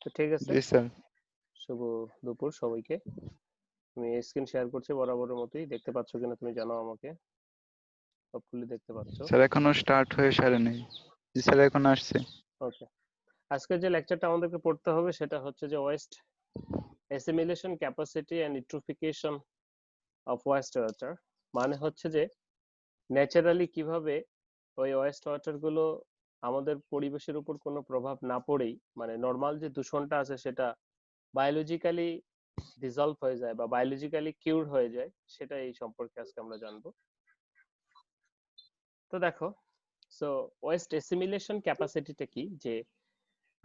তো ঠিক আছে, জি স্যার। শুভ দুপুর সবাইকে। আমি স্ক্রিন শেয়ার করছি বরাবরের মতোই, দেখতে পাচ্ছ কিনা তুমি জানাও আমাকে। হোপফুলি দেখতে পাচ্ছ। স্যার এখনো স্টার্ট হয়ে সারেনি। জি স্যার এখন আসছে। ওকে, আজকে যে লেকচারটা আমাদেরকে পড়তে হবে সেটা হচ্ছে যে waste assimilation capacity and eutrophication of waste water. মানে হচ্ছে যে ন্যাচারালি কিভাবে ওই ওয়েস্ট ওয়াটার গুলো আমাদের পরিবেশের উপর কোনো প্রভাব না পড়েই, মানে নর্মাল যে দূষণটা আছে সেটা বায়োলজিক্যালি ডিজলভ হয়ে যায় বা বায়োলজিক্যালি কিউর হয়ে যায়, সেটা এই সম্পর্কে আজকে আমরা জানবো। তো দেখো, সো ওয়েস্ট অ্যাসিমিলেশন ক্যাপাসিটিটা কি, যে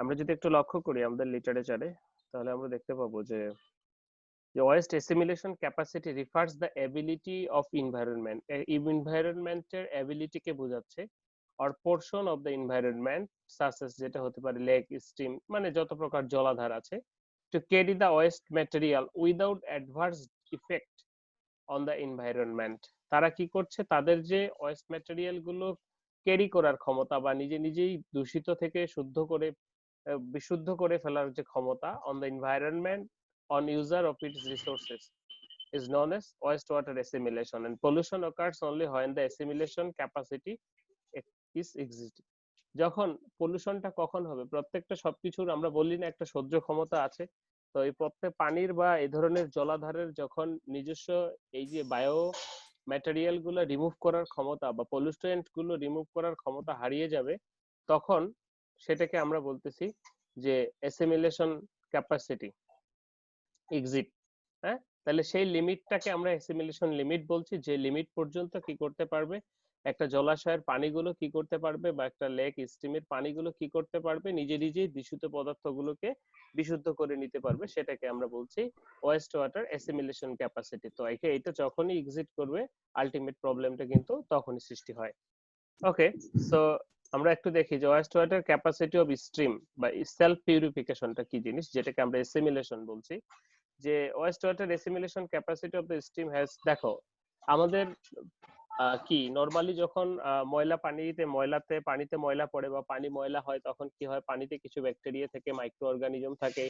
আমরা যদি একটু লক্ষ্য করি আমাদের লিটারেচারে, তাহলে আমরা দেখতে পাবো যে waste assimilation capacity refers the ability of environment, এনভায়রনমেন্টের এবিলিটিকে বোঝাচ্ছে, or portion of the environment সাসেস, যেটা হতে পারে লেক, স্ট্রিম, মানে যত প্রকার জলাধার আছে, to carry the West material without adverse effect on the environment. তারা কি করছে, তাদের যে ওয়েস্ট ম্যাটেরিয়াল গুলো ক্যারি করার ক্ষমতা বা নিজে নিজেই দূষিত থেকে শুদ্ধ করে বিশুদ্ধ করে ফেলার যে ক্ষমতা on the environment on user of its resources is known as wastewater assimilation, and pollution occurs only when the assimilation capacity is existing. যখন পলিউশনটা কখন হবে, প্রত্যেকটা সবকিছুর আমরা বলি না একটা সহ্য ক্ষমতা আছে, তো এই প্রত্যেক পানির বা এই ধরনের জলাধারের যখন নিজস্ব এই যে বায়ো ম্যাটেরিয়াল গুলো রিমুভ করার ক্ষমতা বা পলিউশন গুলো রিমুভ করার ক্ষমতা হারিয়ে যাবে, তখন সেটাকে আমরা বলতেছি যে অ্যাসিমিলেশন ক্যাপাসিটি এক্সিট। হ্যাঁ, তাহলে সেই লিমিটটাকে আমরা অ্যাসিমিলেশন লিমিট বলছি, যে লিমিট পর্যন্ত কি করতে পারবে একটা জলাশয়ের পানিগুলো কি করতে পারবে বা একটা লেক স্ট্রিমের পানিগুলো কি করতে পারবে, নিজে নিজেই দূষিত পদার্থগুলোকে বিশুদ্ধ করে নিতে পারবে, সেটাকে আমরা বলছি ওয়েস্ট ওয়াটার অ্যাসিমিলেশন ক্যাপাসিটি। তো এটা যখনই এক্সিট করবে আলটিমেট প্রবলেমটা কিন্তু তখনই সৃষ্টি হয়। ওকে, সো আমরা একটু দেখি যে West water capacity of stream বা সেলফ পিউরিফিকেশনটা কি জিনিস, যেটাকে আমরা অ্যাসিমিলেশন বলছি। যে West water assimilation capacity of the stream has, দেখো আমাদের কি নরমালি যখন ময়লা পানিতে ময়লা পড়ে বা পানি ময়লা হয়, তখন কি হয়, পানিতে কিছু ব্যাকটেরিয়া থেকে মাইক্রো অর্গানিজম থাকে।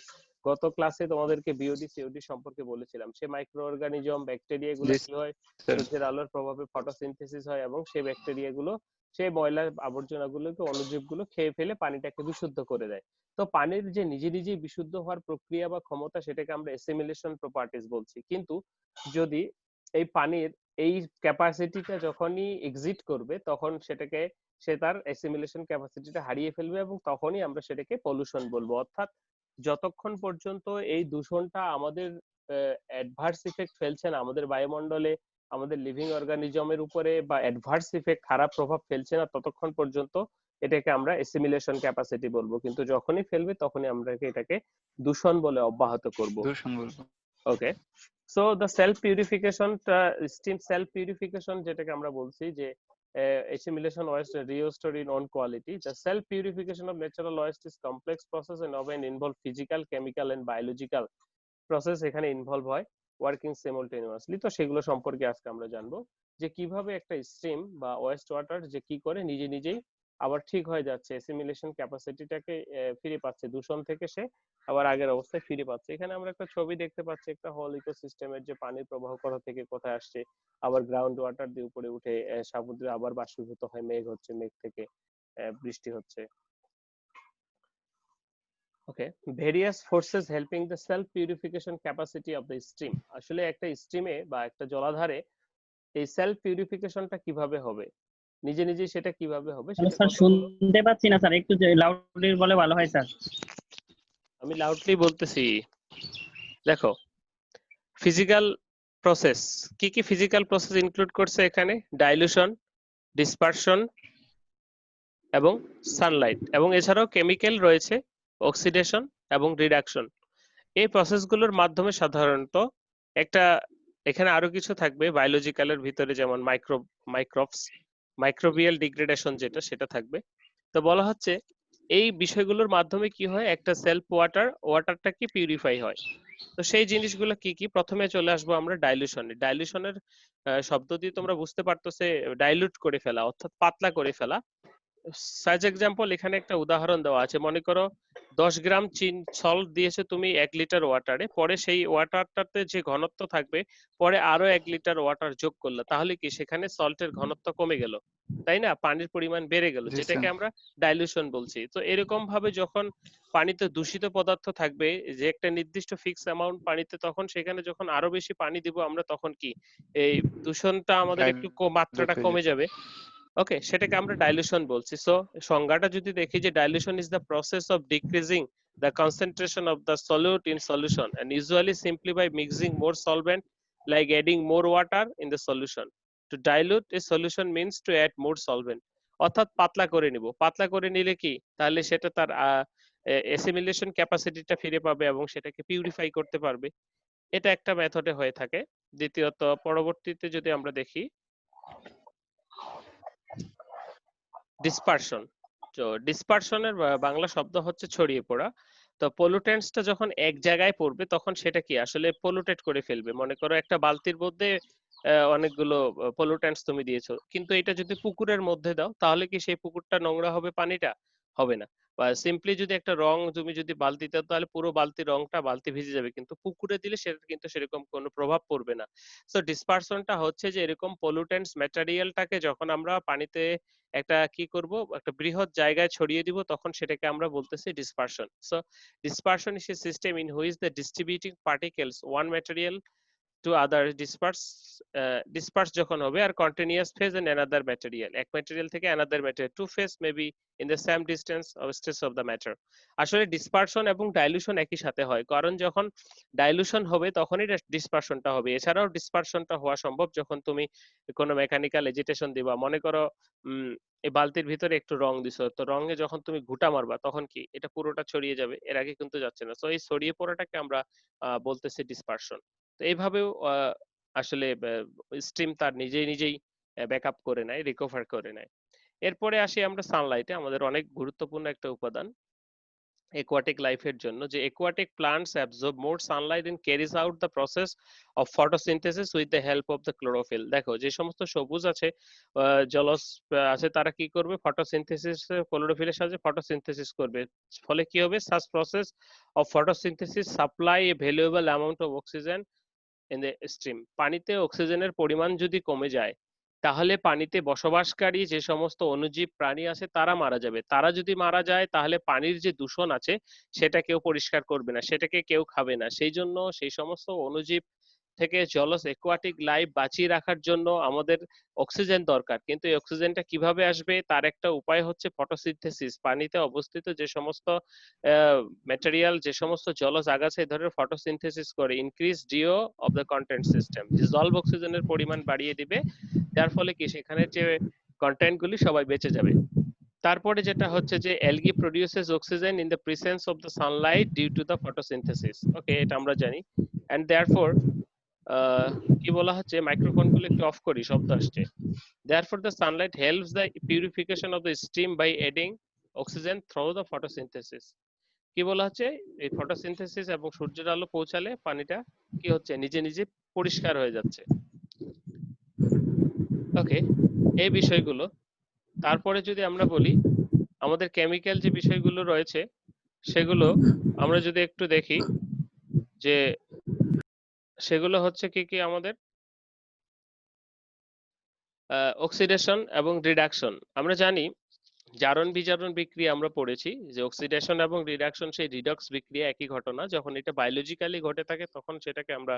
গত ক্লাসে তোমাদেরকে বিওডি সিওডি সম্পর্কে বলেছিলাম, সেই মাইক্রো অর্গানিজম ব্যাকটেরিয়া গুলো জি কি হয়, স্যার। সূর্যের আলোর প্রভাবে ফটোসিনথেসিস হয় এবং সেই ব্যাকটেরিয়া গুলো সেই ময়লা আবর্জনা গুলোকে অনুজীব গুলো খেয়ে ফেলে পানিটাকে বিশুদ্ধ করে দেয়। তো পানির যে নিজে নিজেই বিশুদ্ধ হওয়ার প্রক্রিয়া বা ক্ষমতা, সেটাকে আমরা অ্যাসিমিলেশন প্রপার্টিজ বলছি। কিন্তু যদি এই পানির এই ক্যাপাসিটিটা যখনই এক্সিট করবে, তখন সেটাকে সে তার অ্যাসিমিলেশন ক্যাপাসিটিটা হারিয়ে ফেলবে এবং তখনই আমরা সেটাকে পলিউশন বলবো। অর্থাৎ যতক্ষণ পর্যন্ত এই দূষণটা আমাদের অ্যাডভার্স ইফেক্ট ফেলছে না আমাদের বায়ুমণ্ডলে, আমাদের লিভিং অর্গানিজমের উপরে বা অ্যাডভার্স ইফেক্ট খারাপ প্রভাব ফেলছে না, ততক্ষণ পর্যন্ত এটাকে আমরা অ্যাসিমিলেশন ক্যাপাসিটি বলবো। কিন্তু যখনই ফেলবে তখনই আমরা এটাকে দূষণ বলে অব্যাহত করব। দূষণ বলবো। Okay, so the self purification, stream self purification যেটাকে আমরা বলছি যে assimilation waste restored in own quality. The self purification of natural waste is complex process and often involve physical, chemical and biological process এখানে involve হয় working সিমultaneously। তো সেগুলো সম্পর্কে আজকে আমরা জানবো যে কিভাবে একটা স্ট্রিম বা ওয়েস্ট ওয়াটার যে কি করে নিজে নিজেই আবার ঠিক হয়ে যাচ্ছে, অ্যাসিমিলেশন ক্যাপাসিটিটাকে ফিরে পাচ্ছে, দূষণ থেকে সে আবার আগের অবস্থায় ফিরে পাচ্ছে। এখানে আমরা একটা ছবি দেখতে পাচ্ছি, একটা হোল ইকোসিস্টেমের যে পানির প্রবাহ কোথা থেকে কোথায় আসছে, আবার গ্রাউন্ড ওয়াটার দিয়ে উপরে উঠে সমুদ্রে আবার বাষ্পীভূত হয়, মেঘ হচ্ছে, মেঘ থেকে বৃষ্টি হচ্ছে। Okay, various forces helping the self purification capacity of the stream. আসলে একটা স্ট্রিমে বা একটা জলাধারে এই সেলফ পিউরিফিকেশনটা কিভাবে হবে, নিজে নিজে সেটা কিভাবে হবে, হ্যালো সেটা স্যার, কতগুলো। শুনতে পাচ্ছি না স্যার, একটু লাউডলি বলে ভালো হয় স্যার। আমি লাউডলি বলতেছি। দেখো, ফিজিক্যাল প্রসেস, কি কি ফিজিক্যাল প্রসেস ইনক্লুড করছে এখানে, ডাইলুশন, ডিসপারশন এবং সানলাইট, এবং এছাড়াও কেমিক্যাল রয়েছে, অক্সিডেশন এবং রিডাকশন। এই প্রসেসগুলোর মাধ্যমে সাধারণত একটা, এখানে আরো কিছু থাকবে বায়োলজিক্যালের ভিতরে, যেমন মাইক্রোবস, মাইক্রোবিয়াল ডিগ্রেডেশন যেটা, সেটা থাকবে। তো বলা হচ্ছে এই বিষয়গুলোর মাধ্যমে কি হয়, একটা সেলফ ওয়াটারটা কি পিউরিফাই হয়। তো সেই জিনিসগুলো কি কি, প্রথমে চলে আসবো আমরা ডাইলুশনে। ডাইলুশনের শব্দ দিয়ে তোমরা বুঝতে পারতেছে ডাইলুট করে ফেলা, অর্থাৎ পাতলা করে ফেলা। সাজ এক্সাম্পল এখানে একটা উদাহরণ দেওয়া আছে, মনে করো 10 গ্রাম সল্ট দিয়েছে তুমি 1 লিটার ওয়াটারে, পরে সেই ওয়াটারটাতে যে ঘনত্ব থাকবে পরে আরো 1 লিটার ওয়াটার যোগ করলে, তাহলে কি সেখানে সল্টের ঘনত্ব কমে গেল, তাই না? পানির পরিমাণ বেড়ে গেল, জি যেটাকে স্যার। আমরা ডাইলিউশন বলছি। তো এরকম ভাবে যখন পানিতে দূষিত পদার্থ থাকবে, যে একটা নির্দিষ্ট ফিক্স অ্যামাউন্ট পানিতে, তখন সেখানে যখন আরো বেশি পানি দিব আমরা, তখন কি এই দূষণটা আমাদের একটু ডাইলুট মাত্রাটা হয়ে কমে যাবে। যাবে। ওকে, সেটাকে আমরা ডাইলিউশন বলছি। সো সংজ্ঞাটা যদি দেখি, যে dilution is the process of decreasing the concentration of the solute in solution, and usually simply by mixing more solvent, like adding more water in the solution. To dilute a solution means to add more solvent. অর্থাৎ পাতলা করে নিব। পাতলা করে নিলে কি, তাহলে সেটা তার অ্যাসিমিলেশন ক্যাপাসিটিটা ফিরে পাবে এবং সেটাকে পিউরিফাই করতে পারবে। এটা একটা মেথডে হয়ে থাকে। দ্বিতীয়ত, পরবর্তীতে যদি আমরা দেখি ডিসপারশন। তো ডিসপারশনের বাংলা শব্দ হচ্ছে ছড়িয়ে পড়া। তো পলুটেন্টসটা যখন এক জায়গায় পড়বে তখন সেটা কি আসলে পলুটেট করে ফেলবে। মনে করো একটা বালতির মধ্যে অনেকগুলো পলুটেন্টস তুমি দিয়েছো, কিন্তু এটা যদি পুকুরের মধ্যে দাও তাহলে কি সেই পুকুরটা নোংরা হবে, পানিটা হবে না। বা সিম্পলি যদি একটা রং তুমি যদি বালতিতে দাও, তাহলে পুরো বালতির রংটা বালতি ভিজে যাবে, কিন্তু পুকুরে দিলে সেটা কিন্তু সেরকম কোনো প্রভাব পড়বে না। সো ডিসপারশনটা হচ্ছে যে এরকম পলুটেন্টস ম্যাটেরিয়ালটাকে যখন আমরা পানিতে একটা কি করব, একটা বৃহৎ জায়গায় ছড়িয়ে দিব, তখন সেটাকে আমরা বলতেছি dispersion. So dispersion is a system in which the distributing particles one material to other disperse যখন হবে, আর continuous phase in another material, এক ম্যাটেরিয়াল থেকে another material, two phase maybe in the same distance or stage of the matter. আসলে dispersion এবং dilution একই সাথে হয়, কারণ যখন ডাইলুশন হবে তখনই ডিসপারশনটা হবে। এছাড়াও ডিসপারশনটা হওয়া সম্ভব যখন তুমি কোনো মেকানিক্যাল এজিটেশন দিবা। মনে করো এই বালতির ভিতরে একটু রং দিছো, তো রঙে যখন তুমি ঘুটা মারবা তখন কি এটা পুরোটা ছড়িয়ে যাবে, এর আগে কিন্তু যাচ্ছে না। তো এই ছড়িয়ে পড়াটাকে আমরা বলতেছি ডিসপারশন। তো এইভাবেও আসলে স্ট্রিম তার নিজেই নিজেই ব্যাকআপ করে নেয়, রিকভার করে নেয়। এরপরে আসি আমরা সানলাইটে, আমাদের অনেক গুরুত্বপূর্ণ একটা উপাদান aquatic লাইফের জন্য, যে aquatic plants absorb more sunlight and carries out the process of photosynthesis with the help of the chlorophyll। দেখো যে সমস্ত সবুজ আছে, জলজ আছে, তারা কি করবে, ফটোসিনথেসিস, ক্লোরোফিলের সাহায্যে ফটোসিনথেসিস করবে। ফলে কি হবে, such process of photosynthesis supply a valuable amount of oxygen in the stream। পানিতে অক্সিজেনের পরিমাণ যদি কমে যায়, তাহলে পানিতে বসবাসকারী যে সমস্ত অণুজীব প্রাণী আছে তারা মারা যাবে। তারা যদি মারা যায় তাহলে পানির যে দূষণ আছে সেটা কেউ পরিষ্কার করবে না, সেটাকে কেউ খাবে না। সেই জন্য সেই সমস্ত অণুজীব থেকে জলজ একুয়াটিক লাইফ বাঁচিয়ে রাখার জন্য আমাদের অক্সিজেন দরকার। কিন্তু এই অক্সিজেনটা কিভাবে আসবে, তার একটা উপায় হচ্ছে ফটোসিনথেসিস। পানিতে অবস্থিত যে সমস্ত ম্যাটেরিয়াল, যে সমস্ত জলজ আগাছা এই ধরনের ফটোসিনথেসিস করে, increase DO of the content system, dissolve অক্সিজেনের পরিমাণ বাড়িয়ে দিবে, যার ফলে কি সেখানে যে কন্টেন্ট গুলি সবাই বেঁচে যাবে। তারপরে যেটা হচ্ছে যে algae produces oxygen in the presence of the sunlight due to the photosynthesis। ওকে, এটা আমরা জানি। and therefore কি বলা হচ্ছে, মাইক্রোফোন গুলো একটু অফ করি, শব্দ আসছে। therefore the sunlight helps the purification of the stream by adding oxygen through the photosynthesis। কি বলা হচ্ছে, এই ফটোসিনথেসিস এবং সূর্যের আলো পৌঁছালে পানিটা কি হচ্ছে, নিজে নিজে পরিষ্কার হয়ে যাচ্ছে। ওকে, এই বিষয়গুলো। তারপরে যদি আমরা বলি আমাদের কেমিক্যাল যে বিষয়গুলো রয়েছে সেগুলো আমরা যদি একটু দেখি, যে সেগুলো হচ্ছে কি কি আমাদের অক্সিডেশন এবং রিডাকশন। আমরা জানি জারণ বিজারণ বিক্রিয়া আমরা পড়েছি, যে অক্সিডেশন এবং রিডাকশন সেই রিডক্স বিক্রিয়া একই ঘটনা। যখন এটা বায়োলজিক্যালি ঘটে থাকে তখন সেটাকে আমরা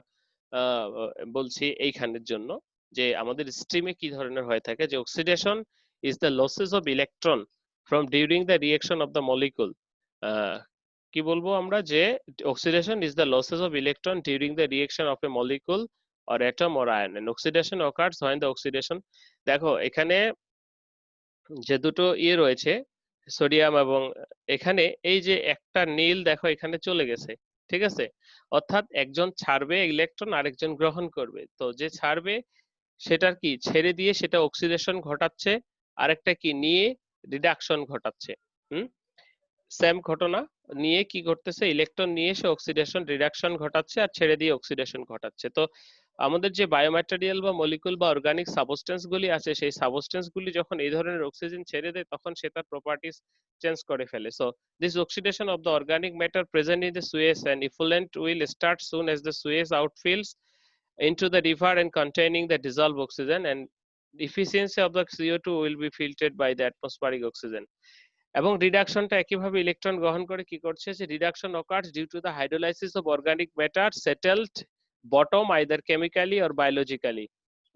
বলছি এইখানের জন্য, যে আমাদের স্ট্রিমে কি ধরনের হয়ে থাকে, যে oxidation is the losses of electron from during the reaction of the molecule. কি বলবো আমরা, যে oxidation is the losses of electron during the reaction of A molecule or atom or ion, and oxidation occurs when the oxidation। দেখো এখানে যে দুটো ইয়ে রয়েছে, সোডিয়াম এবং, এখানে এই যে একটা নীল দেখো এখানে চলে গেছে, ঠিক আছে? অর্থাৎ একজন ছাড়বে ইলেকট্রন, আরেকজন গ্রহণ করবে। তো যে ছাড়বে সেটার কি ছেড়ে দিয়ে সেটা অক্সিডেশন ঘটাচ্ছে, আরেকটা কি নিয়ে রিডাকশন ঘটাচ্ছে। হুম, সেম ঘটনা নিয়ে কি করতেছে, ইলেকট্রন নিয়ে এসে অক্সিডেশন রিডাকশন ঘটাচ্ছে আর ছেড়ে দিয়ে অক্সিডেশন ঘটাচ্ছে। তো আমাদের যে বায়োম্যাটেরিয়াল বা মলিকুল বা অর্গানিক সাবস্টেন্স গুলি আছে, সেই সাবস্টেন্স গুলি যখন এই ধরনের অক্সিজেন ছেড়ে দেয় তখন সে তার প্রপার্টিজ চেঞ্জ করে ফেলে। So this oxidation of the organic matter present in the sewage and effluent will start soon as the sewage outfills into the river and containing the dissolved oxygen, and efficiency of the CO2 will be filtered by the atmospheric oxygen. এবং রিডাকশনটা একইভাবে electron গ্রহণ করে কি করছে, যে reduction occurs due to the hydrolysis of organic matter settled bottom either chemically or biologically,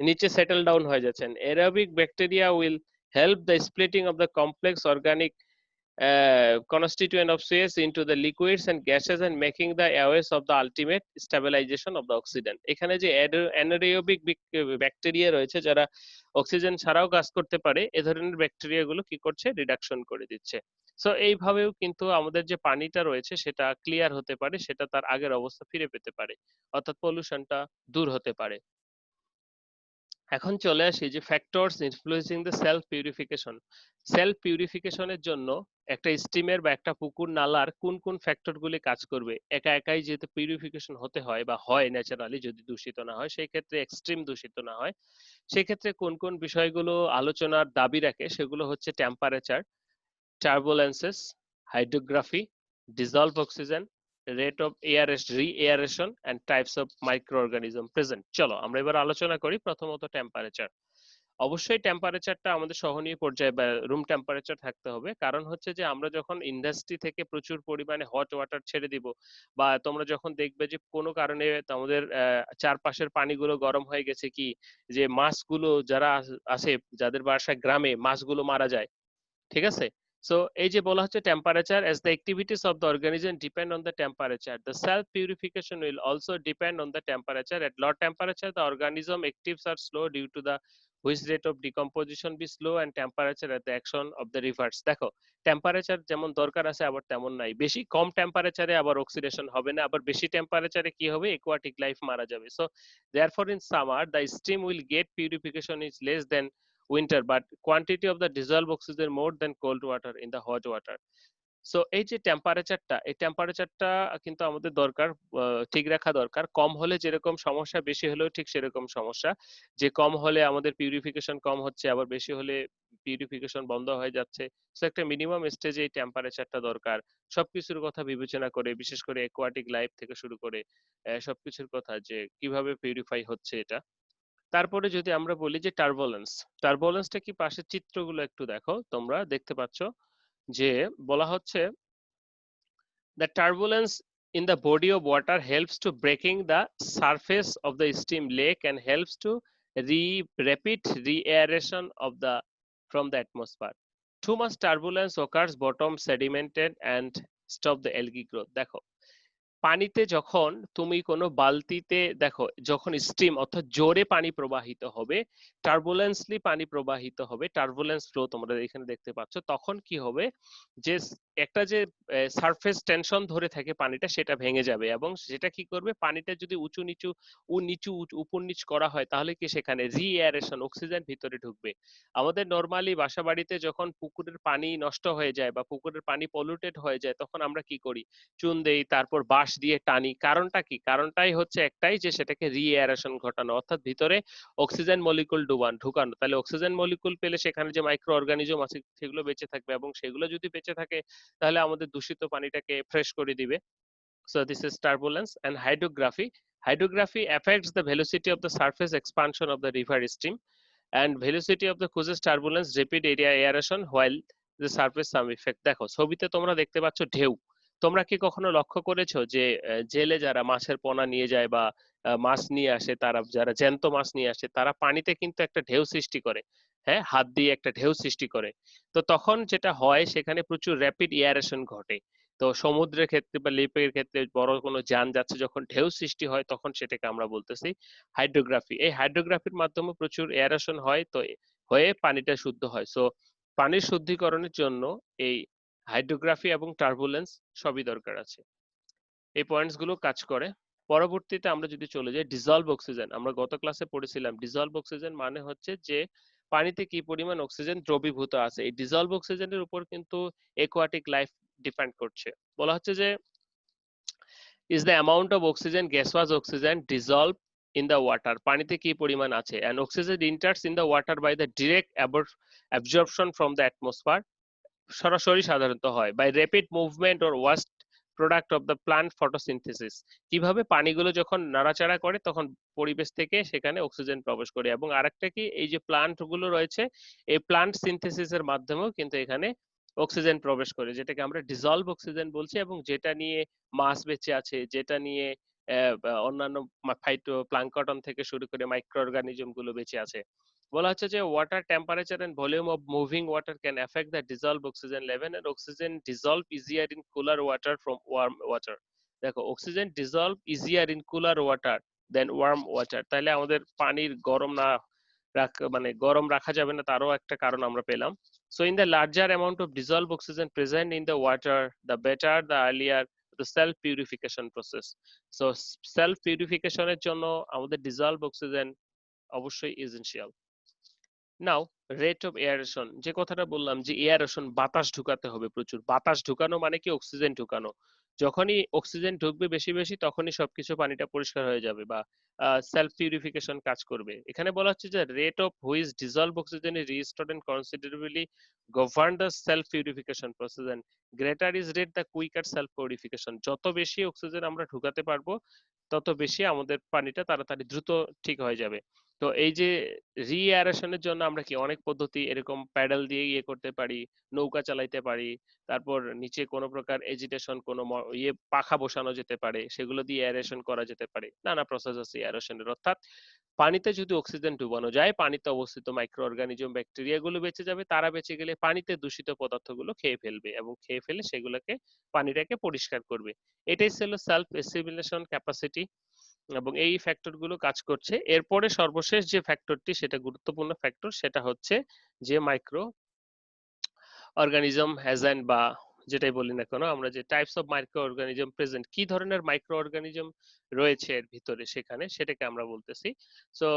নিচে settle down হয়ে যাচ্ছেন। aerobic bacteria will help the splitting of the complex organic constituent of suez into the liquids and gases and making the aways of the ultimate stabilization of the oxygen. এখানে যে anaerobic bacteria রয়েছে যারা oxygen ছাড়াও কাজ করতে পারে, এ ধরনের bacteria গুলো কি করছে, রিডাকশন করে দিচ্ছে। সো এইভাবেও কিন্তু আমাদের যে পানিটা রয়েছে সেটা ক্লিয়ার হতে পারে, সেটা তার আগের অবস্থা ফিরে পেতে পারে, অর্থাৎ পলিউশনটা দূর হতে পারে। এখন চলে আসি যে factors influencing the self purification. Self পিউরিফিকেশনের জন্য একটা স্টিমের বা একটা পুকুর নালার কোন কোন ফ্যাক্টর গুলি কাজ করবে। একা একাই যেহেতু পিউরিফিকেশন হতে হয় বা হয় ন্যাচারালি, যদি দূষিত না হয়, সেই ক্ষেত্রে এক্সট্রিম দূষিত না হয়, সেই ক্ষেত্রে কোন কোন বিষয়গুলো আলোচনার দাবি রাখে, সেগুলো হচ্ছে temperature, turbulences, hydrography, dissolved oxygen, rate of re-aeration and types of microorganism present. চলো আমরা এবার আলোচনা করি প্রথমত টেম্পারেচার। অবশ্যই টেম্পারেচারটা আমাদের সহনীয় পর্যায়ে বা রুম টেম্পারেচার থাকতে হবে, কারণ হচ্ছে যে আমরা যখন ইন্ডাস্ট্রি থেকে প্রচুর পরিমাণে হট ওয়াটার ছেড়ে দিব, বা তোমরা যখন দেখবে যে কোনো কারণে আমাদের চারপাশের পানিগুলো গরম হয়ে গেছে, কি যে মাছগুলো যারা আছে, যাদের বাসা গ্রামে, মাছগুলো মারা যায়, ঠিক আছে। সো এই যে বলা হচ্ছে temperature, as the activities of the organism depend on the temperature, the self purification will also depend on the temperature. At low temperature the organism actives are slow due to the which rate of decomposition be slow and temperature at the action of the reverse. দেখো temperature যেমন দরকার আছে আবার তেমন নাই, বেশি কম টেম্পারেচারে আবার অক্সিডেশন হবে না, আবার বেশি টেম্পারেচারে কি হবে, aquatic life মারা যাবে। So therefore in summer the stream will get purification is less than winter, but quantity of the dissolved oxygen more than cold water in the hot water. So এই যে টেম্পারেচারটা, এই টেম্পারেচারটা কিন্তু আমাদের দরকার, ঠিক রাখা দরকার। কম হলে যেরকম সমস্যা, বেশি হলেও ঠিক সেরকম সমস্যা, যে কম হলে আমাদের পিউরিফিকেশন কম হচ্ছে, আবার বেশি হলে পিউরিফিকেশন বন্ধ হয়ে যাচ্ছে। সো একটা মিনিমাম স্টেজে এই টেম্পারেচারটা দরকার, সবকিছুর কথা বিবেচনা করে, বিশেষ করে অ্যাকোয়াটিক লাইফ থেকে শুরু করে সবকিছুর কথা, যে কিভাবে পিউরিফাই হচ্ছে এটা। তারপরে যদি আমরা বলি যে টার্বুলেন্স, টার্বুলেন্সটা কি, পাশের চিত্রগুলো একটু দেখো, তোমরা দেখতে পাচ্ছ যে বলা হচ্ছে the turbulence in the body of water helps to breaking the surface of the steam lake and helps to rapid re-aeration of the from the atmosphere. Too much turbulence occurs bottom sedimented and stop the algae growth. দেখো পানিতে যখন তুমি কোনো বালতিতে দেখো, যখন steam অর্থাৎ জোরে পানি প্রবাহিত হবে, টার্বুলেন্সলি পানি প্রবাহিত হবে, টার্বুলেন্স ফ্লো তোমরা এখানে দেখতে পাচ্ছ, তখন কি হবে, যে একটা যে সারফেস টেনশন ধরে থাকে পানিটা, সেটা ভেঙে যাবে, এবং সেটা কি করবে, পানিটা যদি উঁচু নিচু উপর নিচ করা হয়, তাহলে কি সেখানে রি এয়ারেশন, অক্সিজেন ভিতরে ঢুকবে। আমাদের নরমালি বাসা বাড়িতে যখন পুকুরের পানি নষ্ট হয়ে যায় বা পুকুরের পানি পলিউটেড হয়ে যায়, তখন আমরা কি করি, চুন দেই, তারপর বাঁশ দিয়ে টানি। কারণটা কি, কারণটাই হচ্ছে একটাই, যে সেটাকে রিএয়ারেশন ঘটানো, অর্থাৎ ভিতরে অক্সিজেন মলিকুল ঢুকানো। তাহলে অক্সিজেন মলিকুল পেলে সেখানে যে মাইক্রো অর্গানিজম আছে সেগুলো বেঁচে থাকবে, এবং সেগুলো যদি বেঁচে থাকে তাহলে আমাদের দূষিত পানিটাকে ফ্রেশ করে দিবে। So this is turbulence. And hydrography, hydrography affects the velocity of the surface expansion of the river stream, and velocity of the causes turbulence, rapid area aeration while the surface some effect. দেখো ছবিতে তোমরা দেখতে পাচ্ছ ঢেউ। তোমরা কি কখনো লক্ষ্য করেছো যে জেলে যারা মাছের পোনা নিয়ে যায় বা মাছ নিয়ে আসে, তারা যারা জ্যান্ত মাছ নিয়ে আসে, তারা পানিতে কিন্তু একটা ঢেউ সৃষ্টি করে, হ্যাঁ, হাত দিয়ে একটা ঢেউ সৃষ্টি করে। তো তখন যেটা হয়, সেখানে প্রচুর র্যাপিড এয়ারেশন ঘটে। তো সমুদ্রের ক্ষেত্রে বা লেকের ক্ষেত্রে বড় কোনো যান যাচ্ছে, যখন ঢেউ সৃষ্টি হয়, তখন সেটাকে আমরা বলতেছি হাইড্রোগ্রাফি। এই হাইড্রোগ্রাফির মাধ্যমে প্রচুর এয়ারেশন হয়, তো হয়ে পানিটা শুদ্ধ হয়। সো পানির শুদ্ধিকরণের জন্য এই হাইড্রোগ্রাফি এবং টার্বুলেন্স সবই দরকার আছে। এই পয়েন্টস গুলো কাজ করে। পরবর্তীতে আমরা যদি চলে যাই ডিজলভ অক্সিজেন, আমরা গত ক্লাসে পড়েছিলাম ডিজলভ অক্সিজেন মানে হচ্ছে যে পানিতে কি পরিমাণ অক্সিজেন দ্রবীভূত আছে। এই ডিজলভ অক্সিজেনের উপর কিন্তু অ্যাকোয়াটিক লাইফ ডিপেন্ড করছে। বলা হচ্ছে যে is the amount of oxygen, gaseous oxygen dissolved in the water, পানিতে কি পরিমাণ আছে, and oxygen enters in the water by the direct absorption from the atmosphere, সরাসরি সাধারণত হয় by rapid movement or waste product of the plant photosynthesis, কিভাবে পানিগুলো যখন নাড়াচাড়া করে তখন পরিবেশ থেকে সেখানে অক্সিজেন প্রবেশ করে, এবং আরেকটা কি এই যে প্লান্ট গুলো রয়েছে এই প্লান্ট সিনথেসিসের মাধ্যমেও কিন্তু এখানে অক্সিজেন প্রবেশ করে, যেটাকে আমরা ডিজলভ অক্সিজেন বলছি, এবং যেটা নিয়ে মাছ বেঁচে আছে, যেটা নিয়ে অন্যান্য ফাইটো প্লাঙ্কটন থেকে শুরু করে মাইক্রো অর্গানিজম গুলো বেঁচে আছে। বলা হচ্ছে যে water temperature and volume of moving water can affect the dissolved oxygen level, and oxygen dissolve easier in cooler water from warm water. দেখো oxygen dissolve easier in cooler water than warm water, তাহলে আমাদের পানির গরম না মানে গরম রাখা যাবে না, তারও একটা কারণ আমরা পেলাম। So in the larger amount of dissolved oxygen present in the water, the better the earlier the self purification process. So self purification এর জন্য আমাদের ডিজলভ অক্সিজেন অবশ্যই essential. Now rate of aeration, যে কথাটা বললাম যে এয়ারেশন বাতাস ঢুকাতে হবে প্রচুর, বাতাস ঢুকানো মানে কি অক্সিজেন ঢুকানো, যখনই অক্সিজেন ঢুকবে বেশি বেশি তখনই সবকিছু পানিটা পরিষ্কার হয়ে যাবে বা সেলফ পিউরিফিকেশন কাজ করবে। এখানে বলা হচ্ছে যে rate of which dissolved oxygen is restored and considerably govern the self purification process, and greater is rate the quicker self purification, যত বেশি অক্সিজেন আমরা ঢুকাতে পারবো তত বেশি আমাদের পানিটা তাড়াতাড়ি দ্রুত ঠিক হয়ে যাবে। তো এই যে রিএয়ারেশনের জন্য আমরা কি অনেক পদ্ধতি এরকম প্যাডেল দিয়ে ইয়ে করতে পারি, নৌকা চালাইতে পারি, তারপর নিচে কোনো প্রকার এজিটেশন কোনো ইয়ে পাখা বসানো যেতে পারে, সেগুলো দিয়ে এয়ারেশন করা যেতে পারে, নানা প্রসেস আছে এয়ারেশনের। অর্থাৎ পানিতে যদি অক্সিজেন ডুবানো যায় পানিতে অবস্থিত মাইক্রো অর্গানিজম ব্যাকটেরিয়া গুলো বেঁচে যাবে, তারা বেঁচে গেলে পানিতে দূষিত পদার্থগুলো খেয়ে ফেলবে এবং খেয়ে ফেলে সেগুলোকে পানিটাকে পরিষ্কার করবে। এটাই ছিল সেলফ এসিমিলেশন ক্যাপাসিটি এবং এই ফ্যাক্টর গুলো কাজ করছে। এরপরে সর্বশেষ যে ফ্যাক্টরটি সেটা গুরুত্বপূর্ণ ফ্যাক্টর, সেটা হচ্ছে যে মাইক্রো অর্গানিজম হ্যাজেন্ড বা যেটাই বলি না কেন আমরা, যে types of micro organism present, কি ধরনের মাইক্রো অর্গানিজম রয়েছে এর ভিতরে সেখানে, সেটাকে আমরা বলতেছি। সো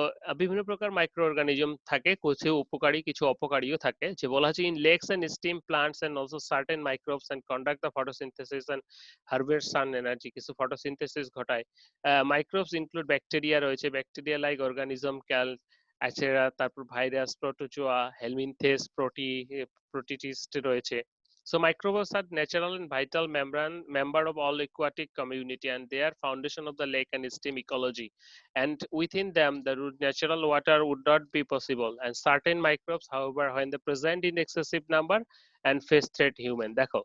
বিভিন্ন প্রকার মাইক্রো অর্গানিজম থাকে, কিছু উপকারী কিছু অপকারীও থাকে। যে বলা হচ্ছে in lakes and steam plants and also certain microbes and conduct the photosynthesis and harvest sun energy, কিছু ফটোসিনথেসিস ঘটায়। মাইক্রোবস ইনক্লুড ব্যাকটেরিয়া রয়েছে, ব্যাকটেরিয়া লাইক অর্গানিজম ক্যাল এছাড়া তারপর ভাইরাস, প্রোটোজোয়া, হেলমিনথেস, প্রোটিটিস্ট রয়েছে। So microbes are natural and vital member of all aquatic community, and they are foundation of the lake and stream ecology. And within them, the natural water would not be possible. And certain microbes, however, when they present in excessive number and face threat human. দেখো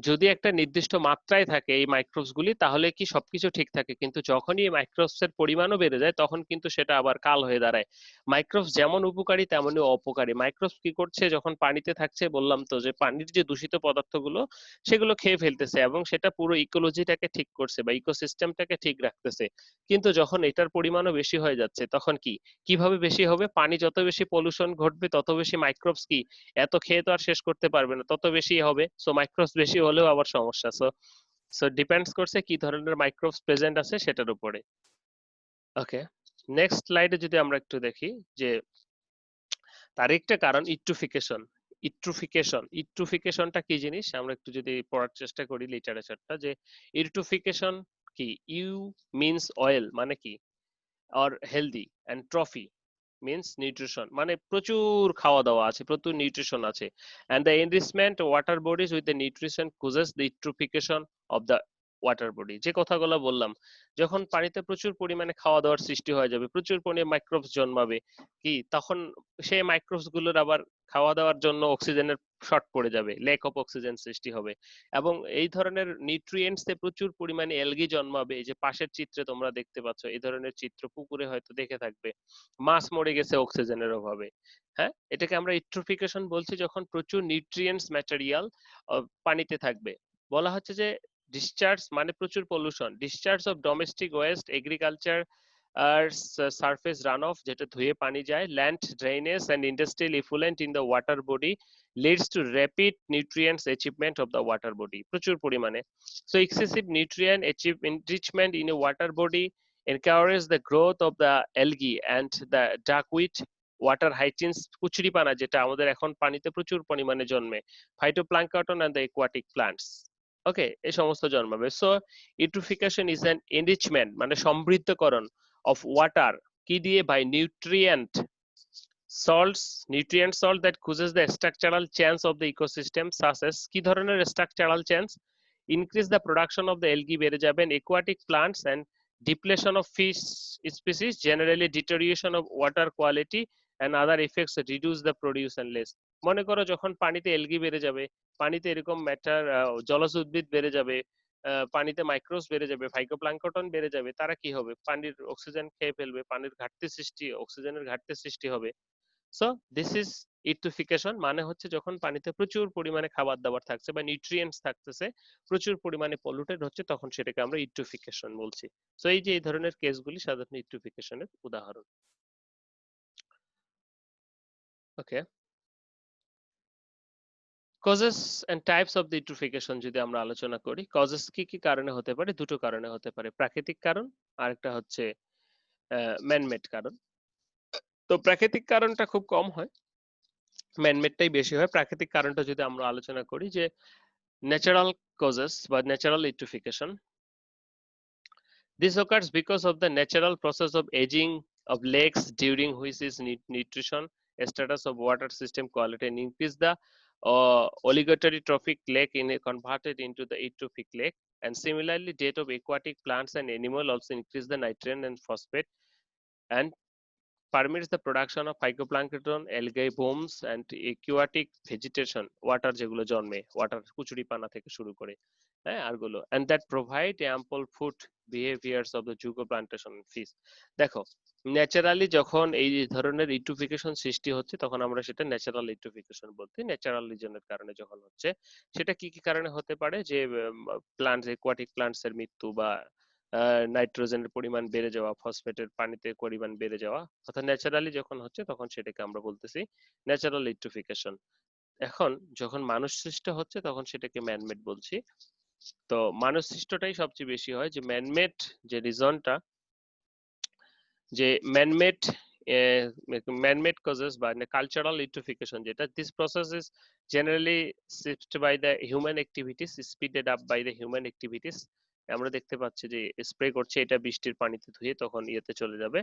যদি একটা নির্দিষ্ট মাত্রায় থাকে এই microbes গুলি তাহলে কি সবকিছু ঠিক থাকে, কিন্তু যখনই এই মাইক্রোবস এর পরিমাণও বেড়ে যায় তখন কিন্তু সেটা আবার কাল হয়ে দাঁড়ায়। মাইক্রোবস যেমন উপকারী তেমনই অপকারী। মাইক্রোবস কি করছে যখন পানিতে থাকছে, বললাম তো যে পানির যে দূষিত পদার্থগুলো সেগুলো খেয়ে ফেলতেছে এবং সেটা পুরো ইকোলজিটাকে ঠিক করছে বা ইকোসিস্টেমটাকে ঠিক রাখতেছে। কিন্তু যখন এটার পরিমাণও বেশি হয়ে যাচ্ছে তখন কি কিভাবে বেশি হবে, পানি যত বেশি পলিউশন ঘটবে তত বেশি মাইক্রোবস কি এত খেয়ে তো আর শেষ করতে পারবে না, তত বেশি হবে। সো মাইক্রোবস বেশি হলেও আবার সমস্যা। সো সো ডিপেন্ডস করছে কি ধরনের মাইক্রোবস প্রেজেন্ট আছে সেটার উপরে। ওকে, নেক্সট স্লাইডে যদি আমরা একটু দেখি যে তার একটা কারণ ইট্রোফিকেশন। ইট্রোফিকেশনটা কি জিনিস আমরা একটু যদি পড়ার চেষ্টা করি লিটারেচারটা, যে ইট্রোফিকেশন কি, ইউ মিন্স অয়েল মানে কি, or healthy, and trophy means nutrition মানে প্রচুর খাওয়া দাওয়া আছে, প্রচুর নিউট্রিশন আছে। and the enrichment water bodies with the nutrition causes the eutrophication of the water body. যে কথাগুলো বললাম, যখন পানিতে প্রচুর পরিমাণে খাওয়া দাওয়ার সৃষ্টি হয়ে যাবে, প্রচুর পরিমাণে মাইক্রোবস জন্মাবে, কি তখন সেই মাইক্রোবস গুলোর আবার খাওয়া দাওয়ার জন্য অক্সিজেনের শর্ট পড়ে যাবে, লেক অফ অক্সিজেন সৃষ্টি হবে এবং এই ধরনের নিউট্রিয়েন্টস এ প্রচুর পরিমাণে অ্যালগি জন্মাবে। এই যে পাশের চিত্রে তোমরা দেখতে পাচ্ছ এই ধরনের চিত্র পুকুরে হয়তো দেখে থাকবে, মাছ মরে গেছে অক্সিজেনের অভাবে। হ্যাঁ, এটাকে আমরা ইউট্রোফিকেশন বলছি যখন প্রচুর নিউট্রিয়েন্টস ম্যাটেরিয়াল পানিতে থাকবে। বলা হচ্ছে যে ডিসচার্জ মানে প্রচুর pollution, discharge of domestic waste, agriculture আর সারফেস রান অফ যেটা ধুয়ে পানি যায়, land drainage and industrial effluent in the water body leads to rapid nutrients achievement of the water body প্রচুর পরিমাণে। So excessive nutrient enrichment in a water body encourages the growth of the algae and the duckweed water hyacinths কুচুরিপানা যেটা আমাদের এখন পানিতে প্রচুর পরিমাণে জন্মে, phytoplankton and the aquatic plants, okay, এই সমস্ত জন্মাবে। So eutrophication is an enrichment মানে সমৃদ্ধকরণ অফ ওয়াটার কি দিয়ে, by nutrient nutrient salt that causes the structural change of the ecosystem such as কি ধরনের structural change, increase the production of the algae বেড়ে যাবেন, aquatic plants and depletion of fish species, generally deterioration of water quality and other effects reduce the produce and less। মনে করো যখন পানিতে algae বেড়ে যাবে, পানিতে এরকম ম্যাটার জলজ উদ্ভিদ বেড়ে যাবে, পানিতে মাইক্রোস বেড়ে যাবে, ফাইটোপ্ল্যাঙ্কটন বেড়ে যাবে, তারা কি হবে, পানির অক্সিজেন খেয়ে ফেলবে, পানির ঘাটতি সৃষ্টি, অক্সিজেনের ঘাটতি সৃষ্টি হবে। সো দিস ইজ ইউট্রোফিকেশন, মানে হচ্ছে যখন পানিতে প্রচুর পরিমাণে খাবার দাবার থাকছে বা নিউট্রিয়েন্টস থাকতেছে, প্রচুর পরিমাণে পলিউটেড হচ্ছে, তখন সেটাকে আমরা ইউট্রোফিকেশন বলছি। সো এই যে এই ধরনের কেসগুলি সাধারণত ইউট্রোফিকেশনের উদাহরণ। Okay, causes and types of the eutrophication যদি আমরা আলোচনা করি, কজেস কি কি কারণে হতে পারে, দুটো কারণে হতে পারে, প্রাকৃতিক কারণ আর একটা হচ্ছে ম্যানমেড কারণ। তো প্রাকৃতিক কারণটা খুব কম হয়, ম্যানমেডটাই বেশি হয়। প্রাকৃতিক কারণটা যদি আমরা আলোচনা করি, যে natural causes বা natural eutrophication, this occurs because of the natural process of aging of lakes, during which is nutrition status of water system quality and increase the oligotrophic lake in a converted into the eutrophic lake, and similarly death of aquatic plants and animal also increase the nitrogen and phosphate and permits the production of phytoplankton, algae blooms and aquatic vegetation, water যেগুলো জন্মে, water কুচুরিপানা থেকে শুরু করে, হ্যাঁ আরগুলো, and that provide ample food behaviors of the zooplankton and fish। দেখো, naturally যখন এই ধরনের ইউট্রোফিকেশন সৃষ্টি হচ্ছে তখন আমরা সেটা ন্যাচারাল ইউট্রোফিকেশন বলতে, ন্যাচারাল রিজনের কারণে যখন হচ্ছে, সেটা কি কি কারণে হতে পারে, যে প্লান্টস, একুয়াটিক প্লান্টস এর মৃত্যু বা নাইট্রোজেনের পরিমাণ বেড়ে যাওয়া, ফসফেটের পানিতে পরিমাণ বেড়ে যাওয়া, অর্থাৎ ন্যাচারালি যখন হচ্ছে তখন সেটাকে আমরা বলতেছি ন্যাচারাল ইউট্রোফিকেশন। এখন যখন মানুষ সৃষ্ট হচ্ছে তখন সেটাকে ম্যানমেড বলছি। তো মানুষ সৃষ্টটাই সবচেয়ে বেশি হয়, যে ম্যানমেড যে রিজনটা, যে ম্যানমেড কজেস বা কালচারাল ইউট্রোফিকেশন যেটা, this process is generally sift by the human activities, speeded up by the human activities. আমরা দেখতে পাচ্ছি যে স্প্রে করছে, এটা বৃষ্টির পানিতে ধুয়ে তখন ইয়েতে চলে যাবে।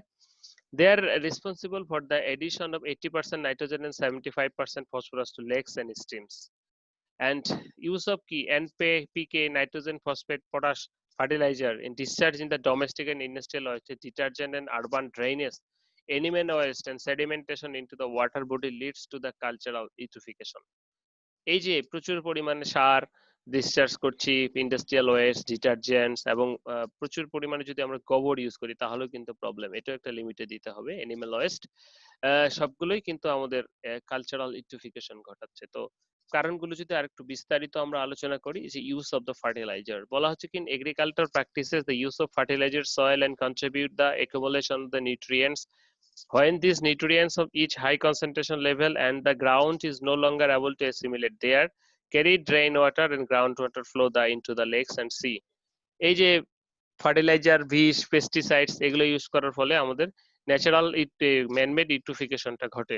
They are responsible for the addition of 80% nitrogen and 75% phosphorus to lakes and streams. And use of key NPK, nitrogen, phosphate, potash fertilizer in discharge in the domestic and industrial waste, detergent and urban drainage, animal waste and sedimentation into the water body leads to the cultural eutrophication। এই যে প্রচুর পরিমাণে সার discharge করছি, industrial waste, ডিটারজেন্টস এবং প্রচুর পরিমাণে যদি আমরা গোবর ইউজ করি তাহলেও কিন্তু প্রবলেম, এটাও একটা লিমিটে দিতে হবে। অ্যানিমাল ওয়েস্ট, সবগুলোই কিন্তু আমাদের কালচারাল ইউট্রোফিকেশন ঘটাচ্ছে। তো কারণগুলো যদি আরেকটু বিস্তারিত আমরা আলোচনা করি, যে ইউজ অফ দ্য ফার্টিলাইজার, বলা হচ্ছে কি, agriculture practices the use of fertiliser soil and contribute the accumulation of the nutrients, when these nutrients of each high concentration level and the ground is no longer able to assimilate, they are carried rainwater and groundwater flow into the lakes and sea। এই যে fertiliser, বিষ, pesticides এগুলো use করার ফলে আমাদের natural man-made ইউট্রোফিকেশনটা ঘটে।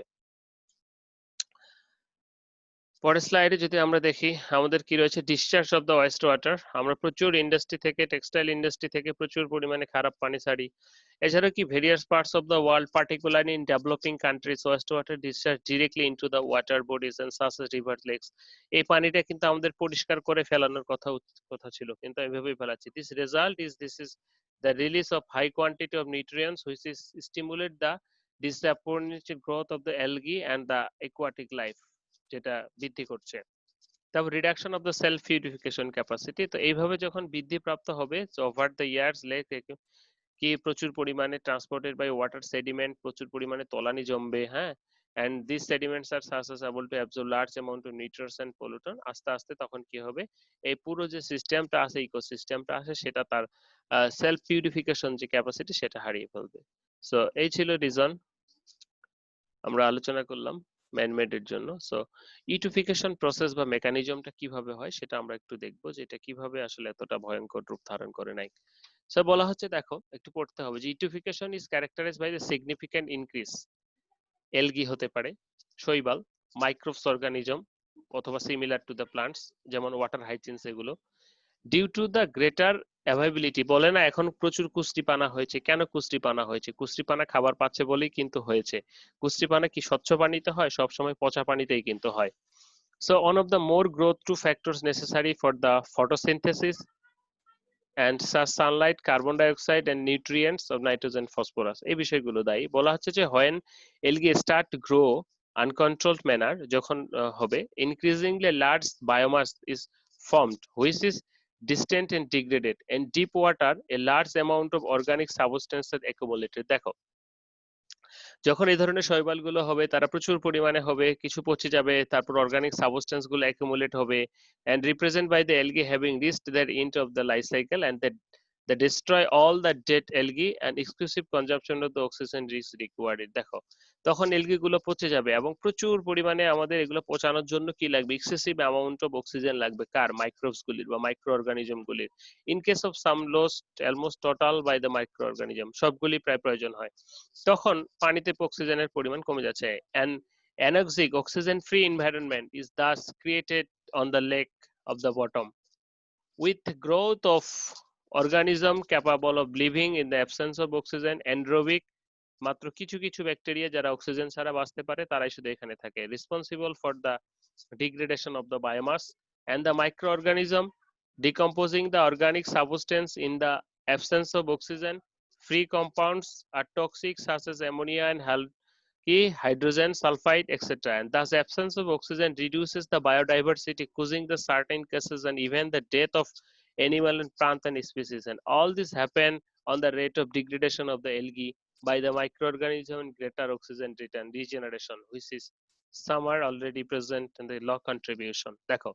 পরের স্লাইডে যদি আমরা দেখি আমাদের কি রয়েছে, discharge of the West water. আমরা প্রচুর ইন্ডাস্ট্রি থেকে, টেক্সটাইল ইন্ডাস্ট্রি থেকে প্রচুর পরিমাণে খারাপ পানি ছাড়ি। এছাড়া কি various parts of the world, particularly in developing countries, waste water discharge directly into the water bodies and such as river, lakes. এই পানিটা কিন্তু আমাদের পরিষ্কার করে ফেলানোর কথা ছিল, কিন্তু এভাবেই ফেলাচ্ছি। This is the release of high quantity of nutrients which is stimulate the disproportionate growth of the algae and the aquatic life, যেটা বৃদ্ধি করছে। তারপর reduction of the self purification capacity. তো এইভাবে যখন বৃদ্ধি প্রাপ্ত হবে, ওভার দ্য ইয়ার্স লেক কি প্রচুর পরিমাণে ট্রান্সপোর্টেড বাই ওয়াটার সেডিমেন্ট, প্রচুর পরিমাণে তলানি জমবে, হ্যাঁ, and these sediments are susceptible to absorb large amount of nutrients and pollutant। আস্তে আস্তে তখন কি হবে, এই পুরো যে সিস্টেমটা আছে, ইকোসিস্টেমটা আছে, সেটা তার সেলফ পিউরিফিকেশন যে ক্যাপাসিটি সেটা হারিয়ে ফেলবে। সো এই ছিল রিজন আমরা আলোচনা করলাম ম্যানমেড এর জন্য। সো ইউট্রোফিকেশন প্রসেস বা মেকানিজমটা কিভাবে হয় সেটা আমরা একটু দেখবো, যে এটা কিভাবে আসলে এতটা ভয়ঙ্কর রূপ ধারণ করে নাই। সো বলা হচ্ছে, দেখো একটু পড়তে হবে, যে eutrophication is characterised by the significant increase algae হতে পারে, শৈবাল, মাইক্রোবস অর্গানিজম অথবা সিমিলার টু দ্য প্লান্টস যেমন ওয়াটার হাইচিনস এগুলো। Due to the greater availability, বলে না এখন প্রচুর কুষ্টিপানা হয়েছে, কেন কুষ্টিপানা হয়েছে? কুষ্টিপানা খাবার পাচ্ছে বলেই কিন্তু হয়েছে। কুষ্টিপানা কি স্বচ্ছ পানিতে হয়? সবসময় পচা পানিতেই কিন্তু হয়। So one of the more growth two factors necessary for the photosynthesis and sunlight, carbon dioxide and nutrients of nitrogen, phosphorus এই বিষয়গুলো দায়ী। বলা হচ্ছে যে when algae start to grow uncontrolled manner, যখন হবে increasingly large biomass is formed which is distant and degraded, and deep water a large amount of organic substances accumulated। দেখো যখন এই ধরনের শৈবালগুলো হবে তারা প্রচুর পরিমাণে হবে, কিছু পচে যাবে, তারপর অর্গানিক সাবস্টেন্স গুলো অ্যাকুমুলেট হবে and represent by the algae having reached their end of the life cycle and that they destroy all the dead algae and exclusive consumption of the oxygen is required। দেখো তখন algae গুলো পচে যাবে এবং প্রচুর পরিমাণে আমাদের এগুলো পচানোর জন্য কি লাগবে? এক্সেসিভ অ্যামাউন্ট অফ অক্সিজেন লাগবে। কার? মাইক্রোবস গুলির বা মাইক্রো অর্গানিজম গুলির। In case of some lost almost total by the micro organism, সবগুলি প্রায় প্রয়োজন হয়। তখন পানিতে অক্সিজেনের পরিমাণ কমে যাচ্ছে। An anoxic oxygen free environment is thus created on the lake of the bottom with growth of organism capable of living in the absence of oxygen, anaerobic মাত্র কিছু কিছু ব্যাকটেরিয়া যারা অক্সিজেন ছাড়া বাঁচতে পারে তারাই শুধু এখানে থাকে, responsible for the degradation of the biomass and the microorganism decomposing the organic substance in the absence of oxygen. Free compounds are toxic such as ammonia and hydrogen sulfide etc, and thus absence of oxygen reduces the biodiversity causing the certain cases and even the death of animal and plant and species, and all this happen on the rate of degradation of the algae by the microorganism and greater oxygen return regeneration which is some are already present in the law contribution। দেখো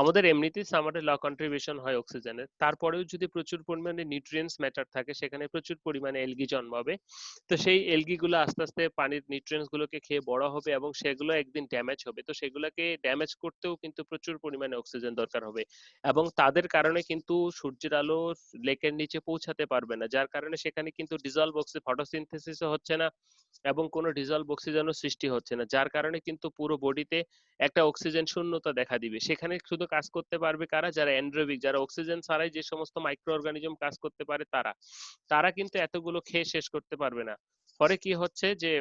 আমাদের এমনিতেই সামারে ল contribution হয় অক্সিজেনের, তারপরেও যদি প্রচুর পরিমাণে nutrients matter থাকে সেখানে প্রচুর পরিমাণে এলগি জন্মাবে। তো সেই এলগি গুলো আস্তে আস্তে পানির নিউট্রিয়েন্টস গুলোকে খেয়ে বড় হবে এবং সেগুলো একদিন ড্যামেজ হবে। তো সেগুলোকে ড্যামেজ করতেও কিন্তু প্রচুর পরিমাণে অক্সিজেন দরকার হবে এবং তাদের কারণে কিন্তু সূর্যের আলো লেকের নিচে পৌঁছাতে পারবে না, যার কারণে সেখানে কিন্তু ডিজলভ অক্সিজেন ফটোসিনথেসিসও হচ্ছে না এবং কোনো ডিজলভ অক্সিজেনও সৃষ্টি হচ্ছে না, যার কারণে কিন্তু পুরো বডিতে একটা অক্সিজেন শূন্যতা দেখা দিবে। সেখানে শুধু কাজ করতে পারবে কারা? যারা অ্যানড্রোবিক, যারা অক্সিজেন ছাড়াই যে সমস্ত মাইক্রো অর্গানিজম কাজ করতে পারে তারা। তারা কিন্তু এতগুলো খেয়ে শেষ করতে পারবে না। ফলে কি হচ্ছে যে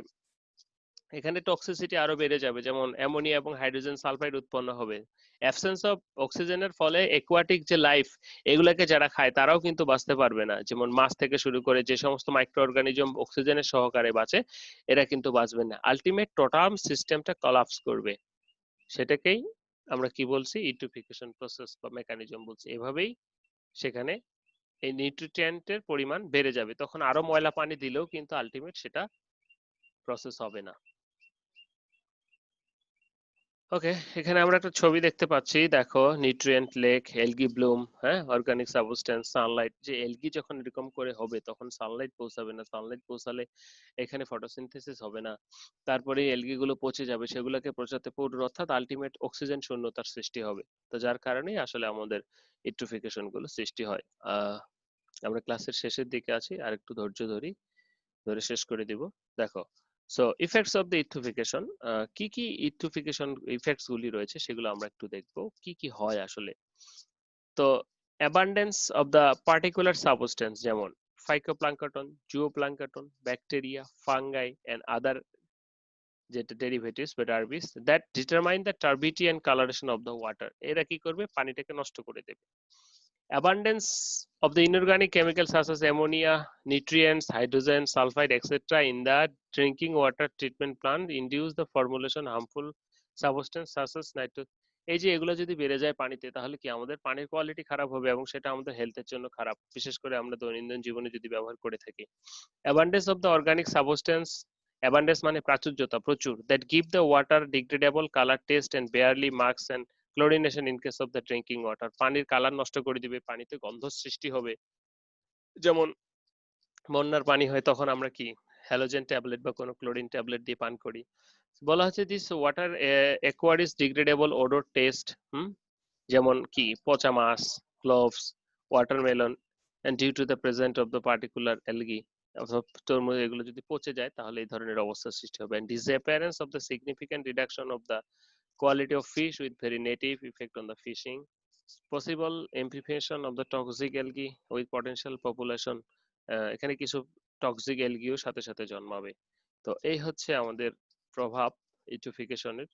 এখানে টক্সিসিটি আরো বেড়ে যাবে, যেমন অ্যামোনিয়া এবং হাইড্রোজেন সালফাইড উৎপন্ন হবে। অ্যাবসেন্স অফ অক্সিজেনের ফলে অ্যাকুয়াটিক যে লাইফ এগুলাকে যারা খায় তারাও কিন্তু বাঁচতে পারবে না, যেমন মাছ থেকে শুরু করে যে সমস্ত মাইক্রো অর্গানিজম অক্সিজেনের সহকারে বাঁচে এরা কিন্তু বাঁচবে না। আলটিমেট টোটাল সিস্টেমটা কলাপস করবে। সেটাকেই আমরা কি বলছি? ইউট্রোফিকেশন প্রসেস বা মেকানিজম বলছি। এভাবেই সেখানে এই নিউট্রিয়েন্টের পরিমাণ বেড়ে যাবে, তখন আরো ময়লা পানি দিলেও কিন্তু আলটিমেট সেটা প্রসেস হবে না। ওকে, এখানে আমরা একটা ছবি দেখতে পাচ্ছি, দেখো নিউট্রিয়েন্ট লেক, এলগি ব্লুম, হ্যাঁ, অর্গানিক সাবস্টেন্স, সানলাইট। যে এলগি যখন এরকম করে হবে তখন সানলাইট পৌঁছাবে না, সানলাইট পৌঁছালে এখানে ফটোসিনথেসিস হবে না, তারপরে এলগি গুলো পচে যাবে, সেগুলোকে পচাতে পুরো অর্থাৎ আলটিমেট অক্সিজেন শূন্যতার সৃষ্টি হবে। তো যার কারণেই আসলে আমাদের ইউট্রোফিকেশন গুলো সৃষ্টি হয়। আমরা ক্লাসের শেষের দিকে আছি, আর একটু ধৈর্য ধরে শেষ করে দিব। দেখো so effects of the eutrophication, কি কি ইউট্রোফিকেশন ইফেক্টস গুলি রয়েছে সেগুলো আমরা একটু দেখবো কি কি হয় আসলে। তো abundance of the particular substance যেমন phytoplankton, zooplankton, bacteria, fungi and other যেটা ডেরিভেটিভস বা debris that determine the turbidity and coloration of the water. এরা কি করবে? পানিটাকে নষ্ট করে দেবে। Abundance of the inorganic chemicals such as ammonia, nutrients, hydrogen, sulfide, etc. in the drinking water treatment plant induce the formulation harmful substance such as nitrogen. এই যে এগুলো যদি বেড়ে যায় পানিতে তাহলে কি আমাদের পানির কোয়ালিটি খারাপ হবে এবং সেটা আমাদের হেলথের জন্য খারাপ, বিশেষ করে আমরা দৈনন্দিন জীবনে যদি ব্যবহার করে থাকি। Abundance of the organic substance, abundance মানে প্রাচুর্যতা, প্রচুর, that give the water degradable color, taste and barely marks and chlorination in case of the drinking water. পানির কালার নষ্ট করে দিবে, পানিতে গন্ধ সৃষ্টি হবে। যেমন বন্যার পানি হয় তখন আমরা কি হ্যালোজেন ট্যাবলেট বা কোনো ক্লোরিন ট্যাবলেট দিয়ে পান করি। বলা হচ্ছে this water acquires degradable odour taste, যেমন কি পচা মাছ, cloves, watermelon, and due to the presence of the particular algae অথবা তরমুজ এগুলো যদি পচে যায় তাহলে এই ধরনের অবস্থার সৃষ্টি হবে। and disappearance of the significant reduction of the quality of fish with very negative effect on the fishing, possible amplification of the toxic algae with potential population, এখানে কিছু টক্সিক অ্যালগিও সাথে সাথে জন্মাবে। তো এই হচ্ছে আমাদের প্রভাব ইউট্রোফিকেশনের,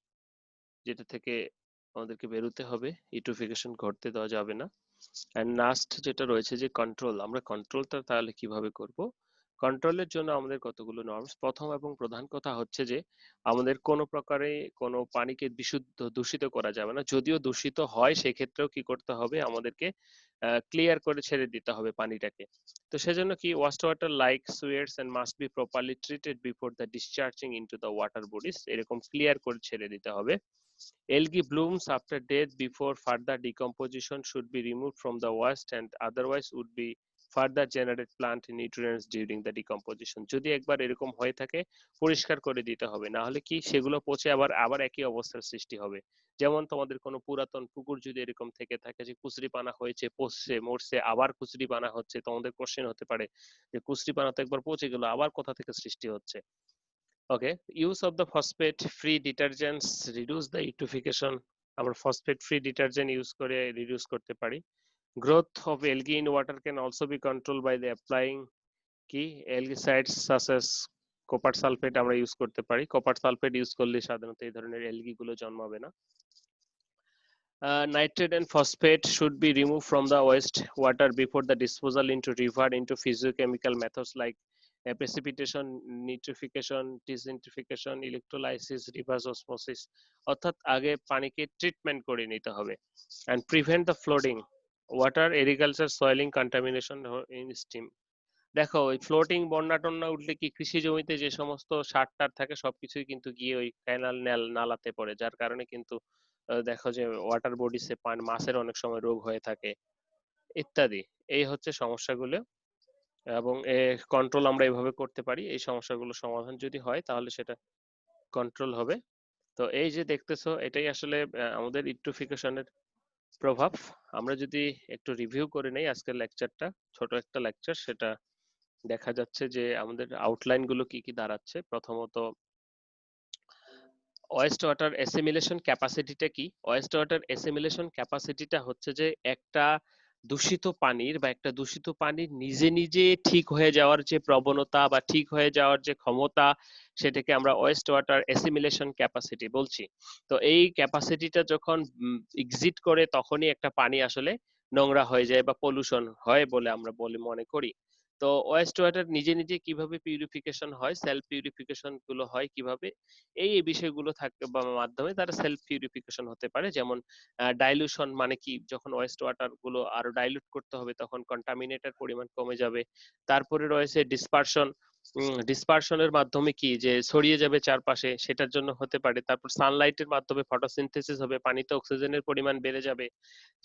যেটা থেকে আমাদেরকে বেরোতে হবে। ইউট্রোফিকেশন ঘটতে দেওয়া যাবে না। অ্যান্ড লাস্ট যেটা রয়েছে যে কন্ট্রোল, আমরা কন্ট্রোলটা তাহলে কিভাবে করব? কন্ট্রোলের জন্য আমাদের কতগুলো নর্মস। প্রথম এবং প্রধান কথা হচ্ছে যে আমাদের কোনো প্রকারে কোনো পানিকে দূষিত করা যাবে না। যদিও দূষিত হয় সেক্ষেত্রেও কি করতে হবে, আমাদেরকে ক্লিয়ার করে ছেড়ে দিতে হবে পানিটাকে। তো সেজন্য কি ওয়াস্ট ওয়াটার লাইক সুয়েটস and must be properly treated before the discharging into the water bodies, এরকম ক্লিয়ার করে ছেড়ে দিতে হবে। Algae blooms after death before further decomposition should be removed from the waste and otherwise would be further generate plant nutrients during the decomposition. যদি একবার এরকম হয়ে থাকে পরিষ্কার করে দিতে হবে, না হলে কি সেগুলো পচে আবার একই অবস্থার সৃষ্টি হবে। যেমন তোমাদের কোনো পুরাতন পুকুর যদি এরকম থেকে থাকে যে কুচরিপানা হয়েছে, পচছে, মরছে, আবার কুচরিপানা হচ্ছে, তোমাদের কোশ্চেন হতে পারে যে কুচরিপানা তো একবার পচে গেল, আবার কোথা থেকে সৃষ্টি হচ্ছে। Okay, use of the phosphate free detergents reduce the eutrophication, আমরা phosphate free detergent use করে reduce করতে পারি। Growth of algae in water can also be controlled by the applying কি algicides such as copper sulfate আমরা use করতে পারি। Copper sulphate use করলে সাধারণত এই ধরনের অ্যালগি গুলো জন্মাবে না। Nitrate and phosphate should be removed from the waste water before the disposal into river into physiochemical methods like precipitation, nitrification, desintrification, electrolysis, reverse osmosis, অর্থাৎ আগে পানিকে ট্রিটমেন্ট করে নিতে হবে। and prevent the flooding water, agriculture, soiling, contamination in stream। দেখো ওই floating বন্যা টন্যা উঠলে কি কৃষি জমিতে যে সমস্ত সার টার থাকে সবকিছুই কিন্তু গিয়ে ওই ক্যানাল নালাতে পড়ে, যার কারণে কিন্তু দেখো যে ওয়াটার বডিসে মাছের অনেক সময় রোগ হয়ে থাকে ইত্যাদি। এই হচ্ছে সমস্যাগুলো, এবং কন্ট্রোল আমরা এভাবে করতে পারি। এই সমস্যাগুলো সমাধান যদি হয় তাহলে সেটা কন্ট্রোল হবে। তো এই যে দেখতেছো এটাই আসলে আমাদের ইউট্রোফিকেশনের প্রভাব। আমরা যদি একটু রিভিউ করে নেই আজকের লেকচারটা, ছোট একটা লেকচার, সেটা দেখা যাচ্ছে যে আমাদের আউটলাইন গুলো কি কি দাঁড়াচ্ছে। প্রথমত ওয়েস্ট ওয়াটার অ্যাসিমিলেশন ক্যাপাসিটিটা কি? ওয়েস্ট ওয়াটার অ্যাসিমিলেশন ক্যাপাসিটিটা হচ্ছে যে একটা দূষিত পানির বা একটা দূষিত পানির নিজে নিজে ঠিক হয়ে যাওয়ার যে প্রবণতা বা ঠিক হয়ে যাওয়ার যে ক্ষমতা, সেটাকে আমরা ওয়েস্ট ওয়াটার অ্যাসিমিলেশন ক্যাপাসিটি বলছি। তো এই ক্যাপাসিটিটা যখন এক্সিট করে তখনই একটা পানি আসলে নোংরা হয়ে যায় বা পলিউশন হয় বলে আমরা মনে করি। তো ওয়েস্ট ওয়াটার নিজে নিজে কিভাবে পিউরিফিকেশন হয়, সেলফ পিউরিফিকেশন গুলো হয় কিভাবে, এই বিষয়গুলো থাকবে বা মাধ্যমে তারা সেলফ পিউরিফিকেশন হতে পারে। যেমন ডাইলুশন মানে কি, যখন ওয়েস্ট ওয়াটার গুলো আরো ডাইলুট করতে হবে তখন কন্টামিনেটের পরিমাণ কমে যাবে। তারপরে রয়েছে ডিসপারশন, ডিসপারশনের মাধ্যমে কি যে ছড়িয়ে যাবে চারপাশে, সেটার জন্য হতে পারে। তারপর সানলাইটের মাধ্যমে ফটোসিনথেসিস হবে, পানিতে অক্সিজেনের পরিমাণ বেড়ে যাবে,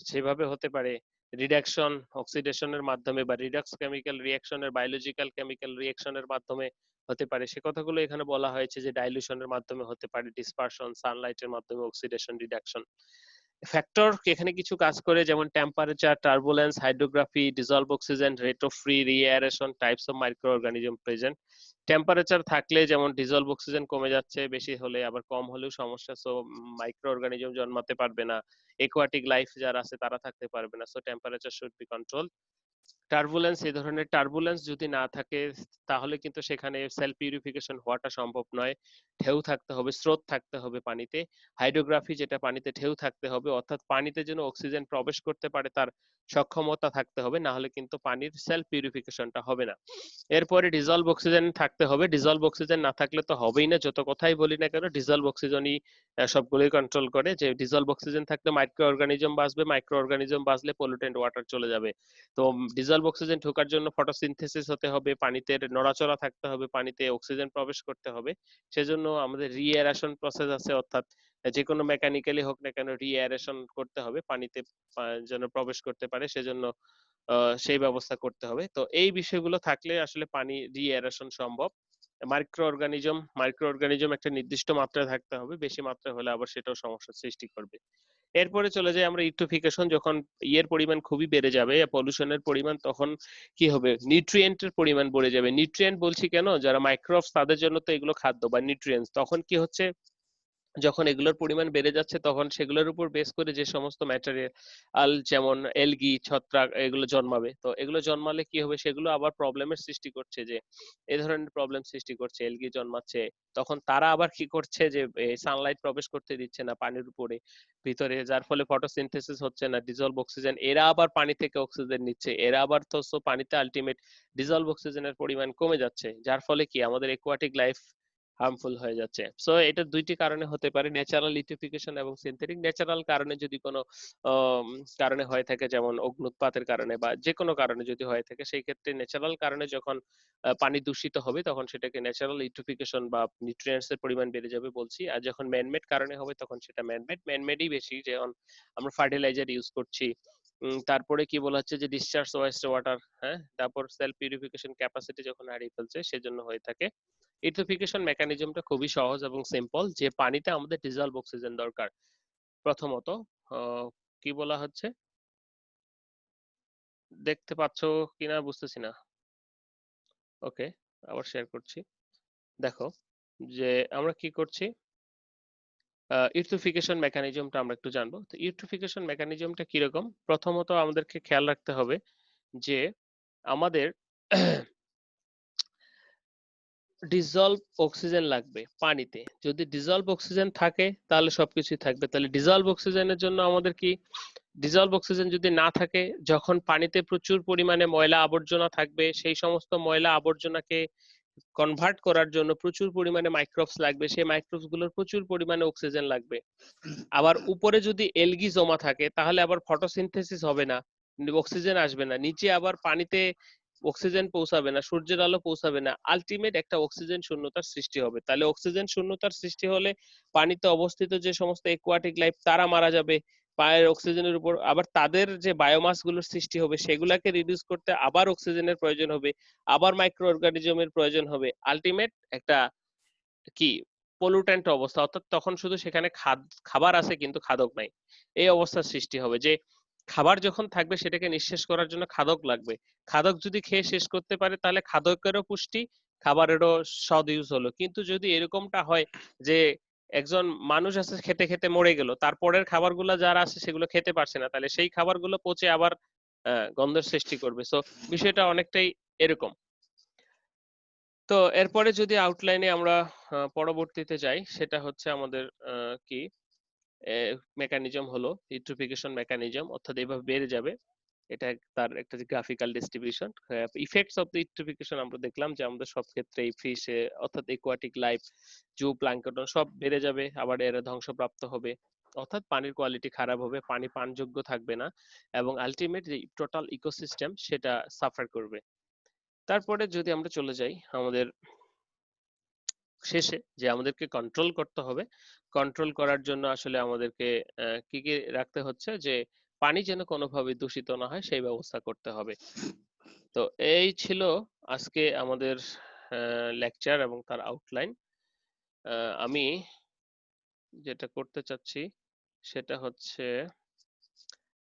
সেভাবে হতে পারে। রিডাকশন অক্সিডেশনের মাধ্যমে বা রিডাক্স কেমিক্যাল রিঅ্যাকশনের বায়োলজিক্যাল কেমিক্যাল রিঅ্যাকশনের মাধ্যমে হতে পারে। সে কথাগুলো এখানে বলা হয়েছে যে ডাইলুশনের মাধ্যমে হতে পারে, ডিসপারশন, সানলাইটের মাধ্যমে অক্সিডেশন, রিডাকশন। ফ্যাক্টর এখানে কিছু কাজ করে, যেমন temperature, turbulence, hydrography, dissolved oxygen, rate of free reaeration, types of micro organism present. Temperature থাকলে যেমন ডিজলভ অক্সিজেন কমে যাচ্ছে, বেশি হলে আবার কম হলেও সমস্যা, সো মাইক্রো অর্গানিজম জন্মাতে পারবে না, একুয়াটিক লাইফ যারা আছে তারা থাকতে পারবে না, so temperature should be control. Turbulence, এই ধরনের টার্বুলেন্স যদি না থাকে তাহলে কিন্তু সেখানে সেলফ পিউরিফিকেশন হওয়াটা সম্ভব নয়। ঢেউ থাকতে হবে, স্রোত থাকতে হবে পানিতে। হাইড্রোগ্রাফি, যেটা পানিতে ঢেউ থাকতে হবে, অর্থাৎ পানিতে যেন অক্সিজেন প্রবেশ করতে পারে তার সক্ষমতা থাকতে হবে, না হলে কিন্তু পানির সেলফ পিউরিফিকেশনটা হবে না। এরপরে ডিজলভ অক্সিজেন থাকতে হবে, ডিজলভ অক্সিজেন না থাকলে তো হবেই না, যত কথাই বলি না কেন ডিজলভ অক্সিজেনই সবগুলোই কন্ট্রোল করে। যে ডিজলভ অক্সিজেন থাকলে মাইক্রো অর্গানিজম বাঁচবে, মাইক্রো অর্গানিজম বাঁচলে পলিউটেন্ট ওয়াটার চলে যাবে। তো ডিজলভ অক্সিজেন ঢোকার জন্য ফটোসিনথেসিস হতে হবে, পানিতে নড়াচড়া থাকতে হবে, পানিতে অক্সিজেন প্রবেশ করতে হবে। সেজন্য আমাদের রিঅ্যারেশন প্রসেস আছে, অর্থাৎ যে কোনো মেকানিক্যালি হোক না কেন রিঅ্যারেশন করতে হবে পানিতে যেন প্রবেশ করতে পারে, সেজন্য সেই ব্যবস্থা করতে হবে। তো এই বিষয়গুলো থাকলে আসলে পানি রিঅ্যারেশন সম্ভব। মাইক্রো অর্গানিজম একটা নির্দিষ্ট মাত্রায় থাকতে হবে, বেশি মাত্রা হলে আবার সেটাও সমস্যার সৃষ্টি করবে। এরপরে চলে যাই আমরা ইউট্রোফিকেশন, যখন ইয়ের পরিমাণ খুবই বেড়ে যাবে, পলিউশনের পরিমাণ, তখন কি হবে, নিউট্রিয়েন্টের পরিমাণ বেড়ে যাবে। নিউট্রিয়েন্ট বলছি কেন, যারা মাইক্রোবস তাদের জন্য তো এগুলো খাদ্য বা নিউট্রিয়েন্টস। তখন কি হচ্ছে, যখন এগুলোর পরিমাণ বেড়ে যাচ্ছে তখন সেগুলোর উপর বেস করে যে সমস্ত ম্যাটেরিয়াল যেমন এলগি, ছত্রাক এগুলো জন্মাবে। তো এগুলো জন্মালে কি হবে, সেগুলো আবার প্রবলেমের সৃষ্টি করছে, যে এই ধরনের প্রবলেম সৃষ্টি করছে, এলগি জন্মাচ্ছে। তখন তারা আবার কি করছে, যে সানলাইট প্রবেশ করতে দিচ্ছে না পানির উপরে ভিতরে, যার ফলে ফটোসিনথেসিস হচ্ছে না, ডিজলভ অক্সিজেন, এরা আবার পানি থেকে অক্সিজেন নিচ্ছে, এরা আবার তো পানিতে আলটিমেট ডিজলভ অক্সিজেনের পরিমাণ কমে যাচ্ছে, যার ফলে কি আমাদের একুয়াটিক লাইফ হার্মফুল হয়ে যাচ্ছে। সো এটা দুইটি কারণে হতে পারে, ন্যাচারাল লিথিফিকেশন এবং সিনথেটিক। ন্যাচারাল কারণে যদি কোনো কারণে হয়ে থাকে, যেমন অগ্নুৎপাতের কারণে বা যে কোনো কারণে যদি হয়ে থাকে, সেই ক্ষেত্রে ন্যাচারাল কারণে যখন পানি দূষিত হবে তখন সেটাকে ন্যাচারাল লিথিফিকেশন বা নিউট্রিয়েন্টস এর পরিমাণ বেড়ে যাবে বলছি। আর যখন ম্যানমেড কারণে হবে তখন সেটা ম্যানমেডই বেশি, যেমন আমরা ফার্টিলাইজার ইউজ করছি। তারপরে কি বলা হচ্ছে যে ডিসচার্জ ওয়েস্ট ওয়াটার, হ্যাঁ, তারপর সেলফ পিউরিফিকেশন ক্যাপাসিটি যখন হারিয়ে ফেলছে সেজন্য হয়ে থাকে। ইউট্রোফিকেশন মেকানিজমটা খুবই সহজ এবং সিম্পল, যে পানিতে আমাদের ডিজলভ অক্সিজেন দরকার প্রথমত। কি বলা হচ্ছে, দেখতে পাচ্ছ কিনা বুঝতেছি না। ওকে, আবার শেয়ার করছি। দেখো যে আমরা কি করছি, ইউট্রোফিকেশন মেকানিজমটা আমরা একটু জানবো। তো ইউট্রোফিকেশন মেকানিজমটা কিরকম, প্রথমত আমাদেরকে খেয়াল রাখতে হবে যে আমাদের ডিজলভ অক্সিজেন লাগবে পানিতে। যদি ডিজলভ অক্সিজেন থাকে তাহলে সবকিছুই থাকবে। তাহলে ডিজলভ অক্সিজেনের জন্য আমাদের কি, ডিজলভ অক্সিজেন যদি না থাকে, যখন পানিতে প্রচুর পরিমাণে ময়লা আবর্জনা থাকবে, সেই সমস্ত ময়লা আবর্জনাকে কনভার্ট করার জন্য প্রচুর পরিমাণে মাইক্রোবস লাগবে, সেই মাইক্রোবস গুলোর প্রচুর পরিমাণে অক্সিজেন লাগবে। আবার উপরে যদি এলগি জমা থাকে তাহলে আবার ফটোসিনথেসিস হবে না, অক্সিজেন আসবে না, নিচে আবার পানিতে অক্সিজেন পৌঁছাবে না, সূর্যের আলো পৌঁছাবে না, আলটিমেট একটা অক্সিজেন শূন্যতার সৃষ্টি হবে। তাহলে অক্সিজেন শূন্যতার সৃষ্টি হলে পানিতে অবস্থিত যে সমস্ত একুয়াটিক লাইফ তারা মারা যাবে পায়ের অক্সিজেনের উপর। আবার তাদের যে বায়োমাস গুলোর সৃষ্টি হবে সেগুলাকে রিডিউস করতে আবার অক্সিজেনের প্রয়োজন হবে, আবার মাইক্রো অর্গানিজমের প্রয়োজন হবে। আলটিমেট একটা কি পলুটেন্ট অবস্থা, অর্থাৎ তখন শুধু সেখানে খাবার আছে কিন্তু খাদক নাই, এই অবস্থার সৃষ্টি হবে। যে খাবার যখন থাকবে সেটাকে নিঃশেষ করার জন্য খাদক লাগবে, খাদক যদি খেয়ে শেষ করতে পারে তাহলে খাদকেরও পুষ্টি, খাবারেরও সদ ইউজ হলো। কিন্তু যদি এরকমটা হয় যে একজন মানুষ আছে খেতে খেতে মরে গেল, তারপরের খাবারগুলো যারা আছে সেগুলো খেতে পারছে না, তাহলে সেই খাবারগুলো পচে আবার গন্ধের সৃষ্টি করবে। সো বিষয়টা অনেকটাই এরকম। তো এরপরে যদি আউটলাইনে আমরা পরবর্তীতে যাই, সেটা হচ্ছে আমাদের কি মেকানিজম হলো ইউট্রোফিকেশন মেকানিজম, অর্থাৎ এভাবে বেড়ে যাবে। এটা তার একটা graphical distribution. Effects of the eutrophication আমরা দেখলাম যে আমাদের সব ক্ষেত্রেই ফিশে অর্থাৎ একুয়াটিক লাইফ, জু প্ল্যাঙ্কটন সব বেড়ে যাবে, আবার এরা ধ্বংসপ্রাপ্ত হবে, অর্থাৎ পানির কোয়ালিটি খারাপ হবে, পানি পানযোগ্য থাকবে না, এবং আলটিমেট যে টোটাল ইকোসিস্টেম সেটা সাফার করবে। তারপরে যদি আমরা চলে যাই আমাদের শেষে, যে আমাদেরকে কন্ট্রোল করতে হবে, কন্ট্রোল করার জন্য আসলে আমাদেরকে কি কি রাখতে হচ্ছে, যে পানি যেন কোনোভাবে দূষিত না হয় সেই ব্যবস্থা করতে হবে। তো এই ছিল আজকে আমাদের লেকচার এবং তার আউটলাইন। আমি যেটা করতে চাচ্ছি সেটা হচ্ছে